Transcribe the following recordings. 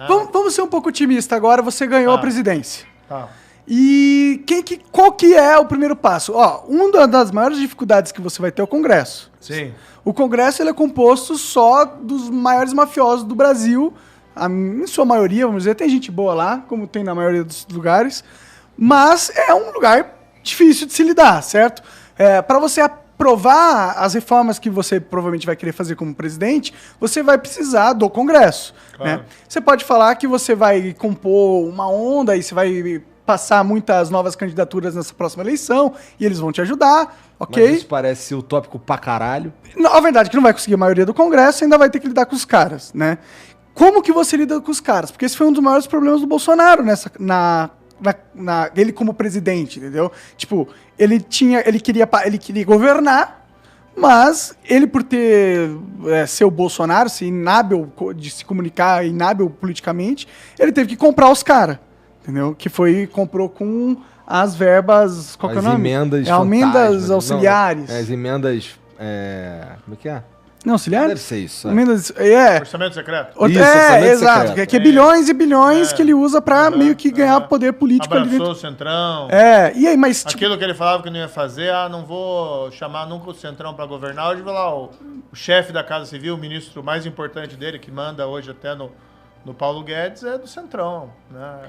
Vamos ser um pouco otimista agora, você ganhou a presidência. Tá. E qual que é o primeiro passo? Ó, uma das maiores dificuldades que você vai ter é o Congresso. Sim. O Congresso ele é composto só dos maiores mafiosos do Brasil, em sua maioria, vamos dizer, tem gente boa lá, como tem na maioria dos lugares, mas é um lugar difícil de se lidar, certo? Para você aprovar as reformas que você provavelmente vai querer fazer como presidente, você vai precisar do Congresso. Claro. Né? Você pode falar que você vai compor uma onda e você vai passar muitas novas candidaturas nessa próxima eleição e eles vão te ajudar, ok? Mas isso parece utópico pra caralho. A verdade é que não vai conseguir a maioria do Congresso, ainda vai ter que lidar com os caras, né? Como que você lida com os caras? Porque esse foi um dos maiores problemas do Bolsonaro ele como presidente, entendeu? Tipo, ele queria governar, mas ele por ser o Bolsonaro, ser inábil de se comunicar, inábil politicamente, ele teve que comprar os caras, entendeu? Comprou com as verbas, qual que é o nome? Emendas emendas auxiliares. As emendas, como é que é? Não, auxiliares? Deve ser isso. Emendas, Orçamento secreto. Orçamento exato. secreto. Que é bilhões e bilhões que ele usa pra meio que ganhar poder político ali Abraçou dentro. o Centrão. E aí, mas... Aquilo que ele falava que não ia fazer, não vou chamar nunca o Centrão pra governar. Hoje vai lá o chefe da Casa Civil, o ministro mais importante dele, que manda hoje até no Paulo Guedes, é do Centrão. Né?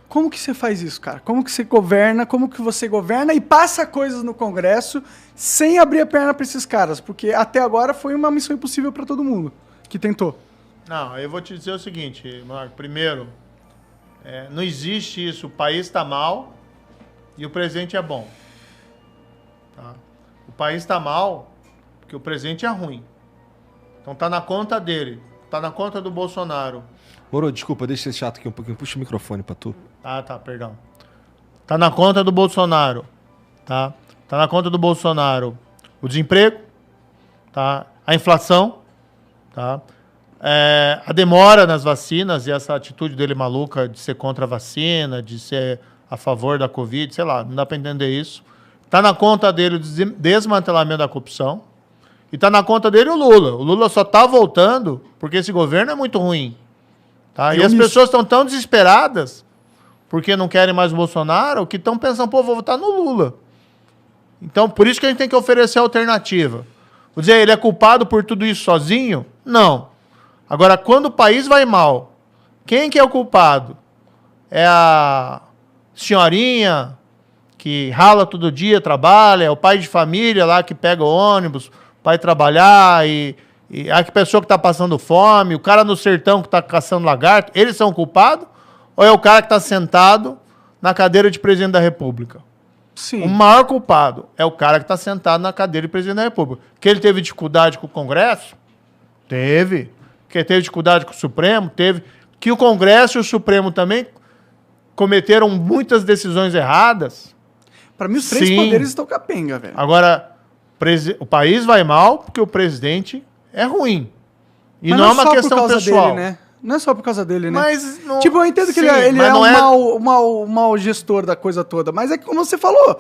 Como que você faz isso, cara? Como que você governa? Como que você governa e passa coisas no Congresso sem abrir a perna pra esses caras? Porque até agora foi uma missão impossível pra todo mundo que tentou. Não, eu vou te dizer o seguinte, Marco. Primeiro, não existe isso. O país tá mal e o presidente é bom. Tá? O país tá mal porque o presidente é ruim. Então tá na conta dele. Tá na conta do Bolsonaro. Moro, desculpa, deixa esse chato aqui um pouquinho. Puxa o microfone pra tu. Tá, perdão. Tá na conta do Bolsonaro, tá? Tá na conta do Bolsonaro o desemprego, tá? A inflação, tá? A demora nas vacinas e essa atitude dele maluca de ser contra a vacina, de ser a favor da Covid, sei lá, não dá pra entender isso. Tá na conta dele o desmantelamento da corrupção e tá na conta dele o Lula. O Lula só tá voltando porque esse governo é muito ruim, tá? E as pessoas estão tão desesperadas porque não querem mais o Bolsonaro, que estão pensando, vou votar no Lula. Então, por isso que a gente tem que oferecer alternativa. Vou dizer, ele é culpado por tudo isso sozinho? Não. Agora, quando o país vai mal, quem que é o culpado? É a senhorinha que rala todo dia, trabalha, é o pai de família lá que pega o ônibus, vai trabalhar, e a pessoa que está passando fome, o cara no sertão que está caçando lagarto, eles são culpados? Ou é o cara que está sentado na cadeira de presidente da República? Sim. O maior culpado é o cara que está sentado na cadeira de presidente da República. Que ele teve dificuldade com o Congresso? Teve. Que ele teve dificuldade com o Supremo? Teve. Que o Congresso e o Supremo também cometeram muitas decisões erradas? Para mim, os três poderes estão capenga, velho. Agora, o país vai mal porque o presidente é ruim. E não é uma questão pessoal. Dele, né? Não é só por causa dele, né? Mas não... Tipo, eu entendo que ele é um mau gestor da coisa toda, mas é que, como você falou,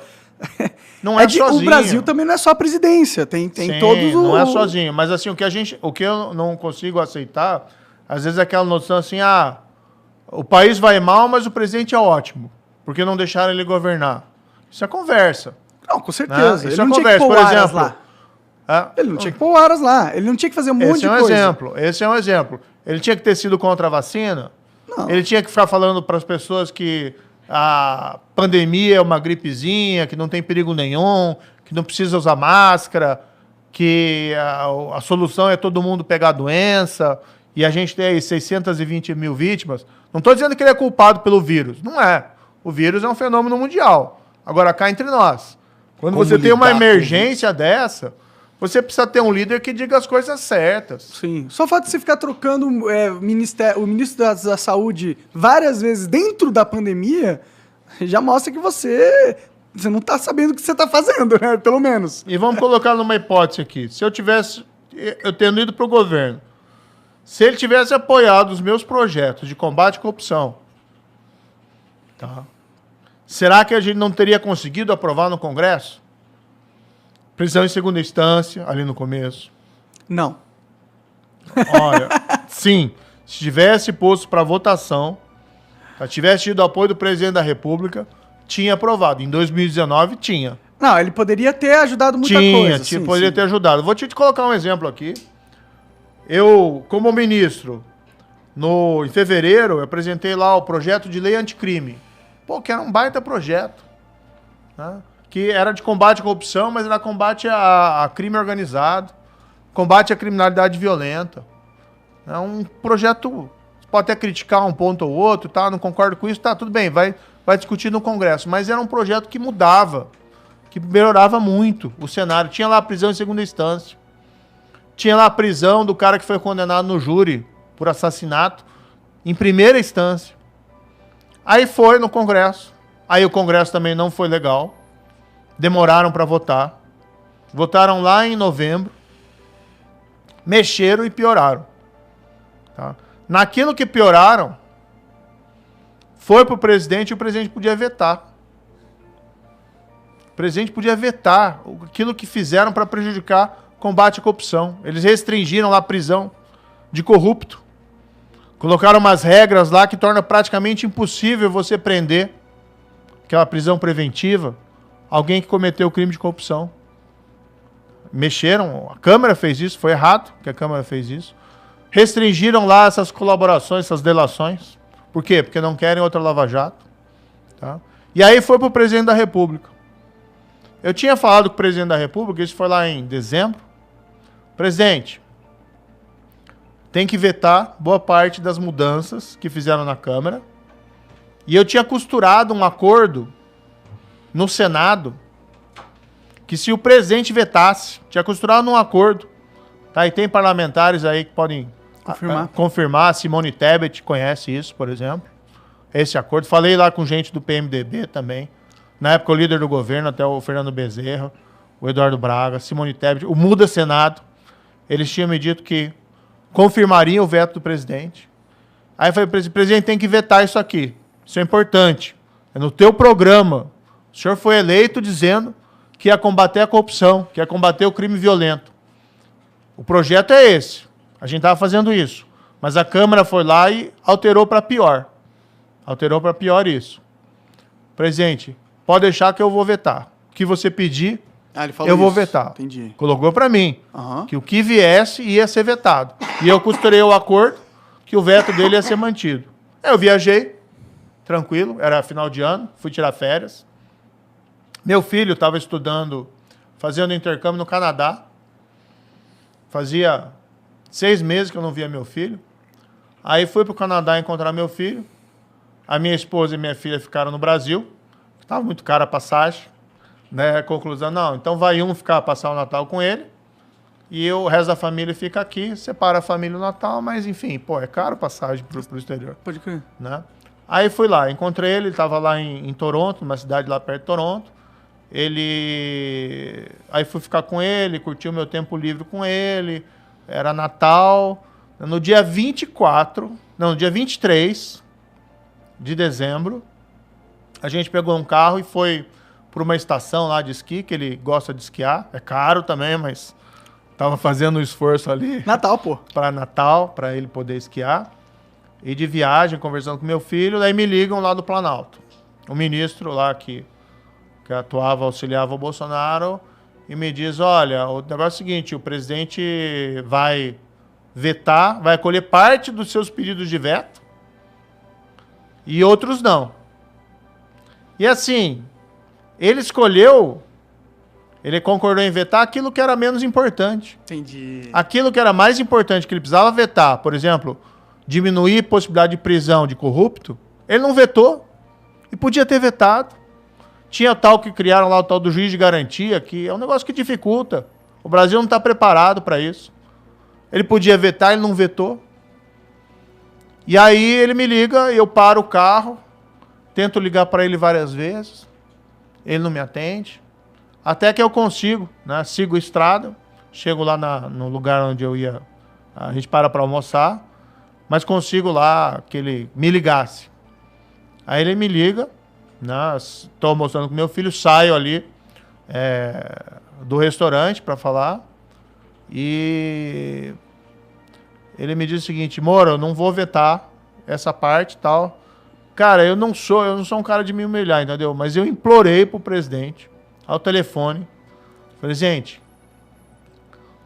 não é sozinho. O Brasil também não é só a presidência, tem Sim, todos os... não é sozinho, mas assim, o que eu não consigo aceitar, às vezes é aquela noção assim, o país vai mal, mas o presidente é ótimo, porque não deixaram ele governar. Isso é conversa. Não, com certeza. Né? Ele não tinha que pôr por exemplo, lá. Ele não tinha que pôr Aras lá. Ele não tinha que fazer um monte de coisa. Esse é um exemplo. Ele tinha que ter sido contra a vacina? Não. Ele tinha que ficar falando para as pessoas que a pandemia é uma gripezinha, que não tem perigo nenhum, que não precisa usar máscara, que a solução é todo mundo pegar a doença, e a gente tem aí 620 mil vítimas. Não estou dizendo que ele é culpado pelo vírus. Não é. O vírus é um fenômeno mundial. Agora, cá entre nós, quando você tem uma emergência dessa, você precisa ter um líder que diga as coisas certas. Sim. Só o fato de você ficar trocando o ministro da Saúde várias vezes dentro da pandemia já mostra que você não está sabendo o que você está fazendo, né? Pelo menos. E vamos colocar numa hipótese aqui. Se eu tendo ido para o governo, se ele tivesse apoiado os meus projetos de combate à corrupção, tá? Será que a gente não teria conseguido aprovar no Congresso? Prisão em segunda instância, ali no começo. Não. Olha, sim. se tivesse posto para votação, se tivesse tido apoio do presidente da República, tinha aprovado. Em 2019, tinha. Não, ele poderia ter ajudado muita coisa. Poderia ter ajudado. Vou te colocar um exemplo aqui. Eu, como ministro, em fevereiro, eu apresentei lá o projeto de lei anticrime. Pô, que era um baita projeto. Né? Que era de combate à corrupção, mas era combate a crime organizado, combate à criminalidade violenta. É um projeto, você pode até criticar um ponto ou outro, tá? Não concordo com isso, tá, tudo bem, vai discutir no Congresso. Mas era um projeto que mudava, que melhorava muito o cenário. Tinha lá a prisão em segunda instância. Tinha lá a prisão do cara que foi condenado no júri por assassinato em primeira instância. Aí foi no Congresso. Aí o Congresso também não foi legal. Demoraram para votar. Votaram lá em novembro. Mexeram e pioraram. Tá? Naquilo que pioraram, foi para o presidente e o presidente podia vetar. O presidente podia vetar aquilo que fizeram para prejudicar o combate à corrupção. Eles restringiram lá a prisão de corrupto. Colocaram umas regras lá que torna praticamente impossível você prender, aquela prisão preventiva, alguém que cometeu crime de corrupção. Mexeram, a Câmara fez isso, foi errado que a Câmara fez isso. Restringiram lá essas colaborações, essas delações. Por quê? Porque não querem outra Lava Jato. Tá? E aí foi para o presidente da República. Eu tinha falado com o presidente da República, isso foi lá em dezembro. Presidente, tem que vetar boa parte das mudanças que fizeram na Câmara. E eu tinha costurado um acordo no Senado que se o presidente vetasse, tinha costurado um acordo, tá? E tem parlamentares aí que podem confirmar. Simone Tebet conhece isso, por exemplo. Esse acordo. Falei lá com gente do PMDB também. Na época o líder do governo, até o Fernando Bezerra, o Eduardo Braga, Simone Tebet, o Muda Senado. Eles tinham me dito que confirmariam o veto do presidente. Aí eu falei, presidente, tem que vetar isso aqui. Isso é importante. É no teu programa. O senhor foi eleito dizendo que ia combater a corrupção, que ia combater o crime violento. O projeto é esse. A gente estava fazendo isso. Mas a Câmara foi lá e alterou para pior. Alterou para pior isso. Presidente, pode deixar que eu vou vetar. O que você pedir, eu vou vetar. Entendi. Colocou para mim que o que viesse ia ser vetado. E eu costurei o acordo que o veto dele ia ser mantido. Eu viajei, tranquilo, era final de ano, fui tirar férias. Meu filho estava estudando, fazendo intercâmbio no Canadá. Fazia 6 meses que eu não via meu filho. Aí fui para o Canadá encontrar meu filho. A minha esposa e minha filha ficaram no Brasil. Estava muito cara a passagem. Né? Conclusão, não, então vai passar o Natal com ele. E o resto da família fica aqui. Separa a família no Natal, mas enfim, pô, é caro a passagem para o exterior. Pode crer. Né? Aí fui lá, encontrei ele estava lá em Toronto, numa cidade lá perto de Toronto. Aí fui ficar com ele, curti o meu tempo livre com ele. Era Natal. No dia 23 de dezembro, a gente pegou um carro e foi para uma estação lá de esqui, que ele gosta de esquiar. É caro também, mas tava fazendo um esforço ali. Natal, pô. Para Natal, para ele poder esquiar. E de viagem, conversando com meu filho, daí me ligam lá do Planalto. O ministro lá que auxiliava o Bolsonaro, e me diz, olha, o negócio é o seguinte, o presidente vai vetar, vai acolher parte dos seus pedidos de veto, e outros não. E assim, ele concordou em vetar aquilo que era menos importante. Entendi. Aquilo que era mais importante, que ele precisava vetar, por exemplo, diminuir a possibilidade de prisão de corrupto, ele não vetou, e podia ter vetado. Tinha o tal que criaram lá, o tal do juiz de garantia, que é um negócio que dificulta. O Brasil não está preparado para isso. Ele podia vetar, ele não vetou. E aí ele me liga, eu paro o carro, tento ligar para ele várias vezes, ele não me atende. Até que eu consigo, né? Sigo a estrada, chego lá no lugar onde eu ia, a gente para almoçar, mas consigo lá que ele me ligasse. Aí ele me liga, estou almoçando com meu filho, saio ali do restaurante para falar e ele me disse o seguinte: Moro, eu não vou vetar essa parte e tal. Cara, eu não sou um cara de me humilhar, entendeu? Mas eu implorei pro presidente, ao telefone. Falei, gente,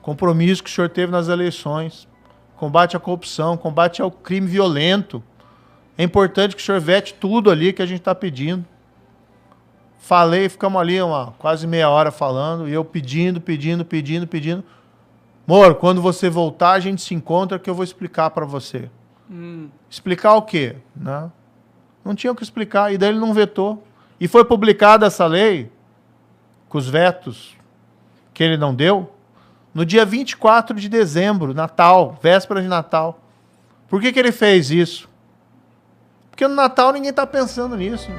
compromisso que o senhor teve nas eleições, combate à corrupção, combate ao crime violento. É importante que o senhor vete tudo ali que a gente está pedindo. Falei, ficamos ali quase meia hora falando, e eu pedindo. Moro, quando você voltar, a gente se encontra que eu vou explicar para você. Explicar o quê? Não tinha o que explicar, e daí ele não vetou. E foi publicada essa lei, com os vetos que ele não deu, no dia 24 de dezembro, Natal, véspera de Natal. Por que ele fez isso? Porque no Natal ninguém está pensando nisso.